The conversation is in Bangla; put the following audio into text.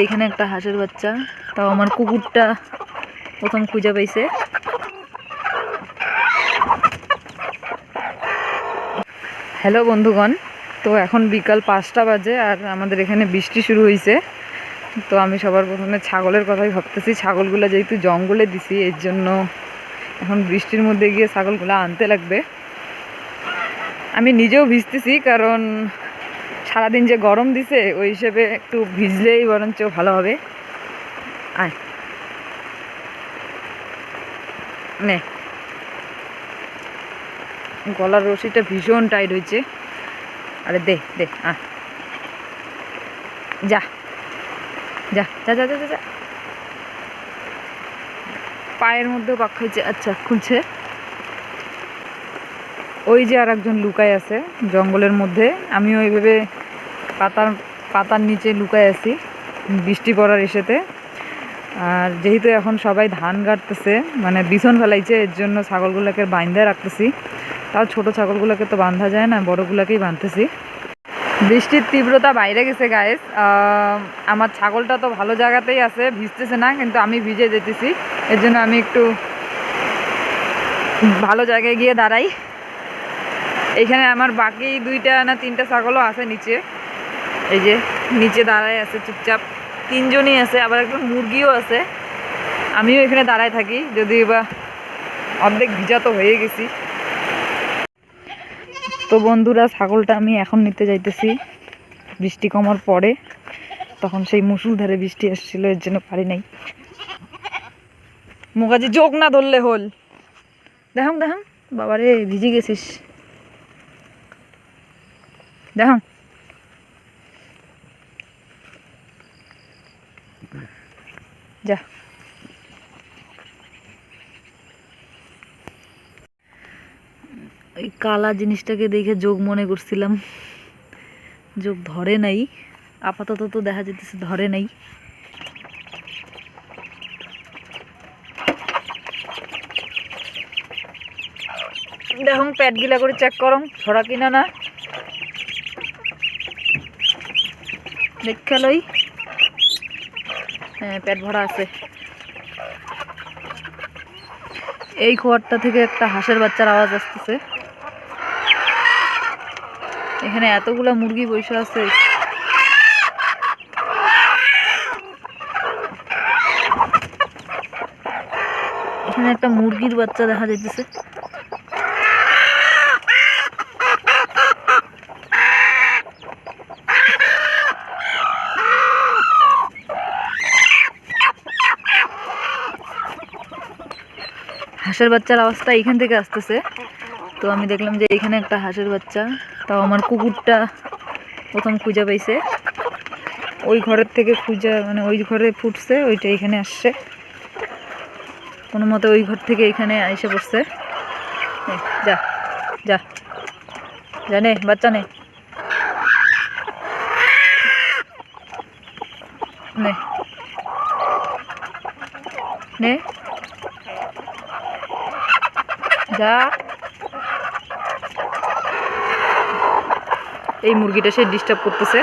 এখানে একটা হাঁসের বাচ্চা, তাও আমার কুকুরটা প্রথম খুঁজে পাইছে। হ্যালো বন্ধুগণ, তো এখন বিকাল 5টা বাজে আর আমাদের এখানে বৃষ্টি শুরু হয়েছে। তো আমি সবার প্রথমে ছাগলের কথাই ভাবতেছি। ছাগলগুলো যেহেতু জঙ্গলে দিছি, এর জন্য এখন বৃষ্টির মধ্যে গিয়ে ছাগলগুলো আনতে লাগবে। আমি নিজেও ভিজতেছি, কারণ সারাদিন যে গরম দিছে ওই হিসেবে একটু ভিজলেই বরঞ্চ ভালো হবে। আয় নে, গলার রশিটা ভীষণ টাইট হয়েছে। আরে দে দে, যা যা যা যা যা যা। পায়ের মধ্যেও পাক খাইছে। আচ্ছা, খুলছে। ওই যে আর একজন লুকায় আছে জঙ্গলের মধ্যে। আমিও ওইভাবে পাতার নিচে লুকায় আছি বৃষ্টি পড়ার এসেতে। আর যেহেতু এখন সবাই ধান কাটতেছে, মানে বিছন ফেলাইছে, এর জন্য ছাগলগুলোকে বাঁধা রাখতেছি। তাও ছোট ছাগলগুলোকে তো বাঁধা যায় না, বড়গুলোকেই বাঁধতেছি। বৃষ্টির তীব্রতা বাইরে গেছে গাইস। আমার ছাগলটা তো ভালো জায়গাতেই আছে, ভিজতেছে না, কিন্তু আমি ভিজে যেতেছি। এর জন্য আমি একটু ভালো জায়গায় গিয়ে দাঁড়াই। এইখানে আমার বাকি 2টা না 3টা ছাগলও আছে নিচে। এই যে নিচে দাঁড়ায় আছে চুপচাপ, 3জনই আছে, আবার একটা মুরগিও আছে। আমিও এখানে দাঁড়ায় থাকি, যদি বা অর্ধেক ভিজা তো হয়ে গেছি। তো বন্ধুরা, ছাগলটা আমি এখন নিতে যাইতেছি বৃষ্টি কমার পরে। তখন সেই মুষলধারে বৃষ্টি আসছিল, এর জন্য পারি নাই। মুগাজি যোগ না ধরলে হল। দেখাম দেখাম, বাবারে ভিজে গেছিস। দেখাম, যা। ওই কালা জিনিসটাকে দেখে যোগ মনে করছিলাম, যোগ ধরে নাই। আপাতত তো দেখা যেতেছে ধরে নাই। দেখুন পেট গিলা করে চেক করম ছড়া কিনা না, দেখে লই। হ্যাঁ, পেট ভরা আছে। এই খোয়ারটা থেকে একটা হাঁসের বাচ্চার আওয়াজ আসতেছে। এখানে এতগুলা মুরগি বসে আছে। এখানে একটা মুরগির বাচ্চা দেখা যাইতেছে। হাঁসের বাচ্চার আওয়াজটা এখান থেকে আসতেছে। তো আমি দেখলাম যে এখানে একটা হাঁসের বাচ্চা, তাও আমার কুকুরটা প্রথম খুঁজে পাইছে। ওই ঘরের থেকে খুঁজে, মানে ওই ঘরে ফুটছে, ওইটা এখানে আসছে কোনো মতে। ওই ঘর থেকে এখানে এসে পড়ছে। যা যা যা, নে বাচ্চা নে নে নে, যা। এই মুরগিটা সে ডিস্টার্ব করতেছে।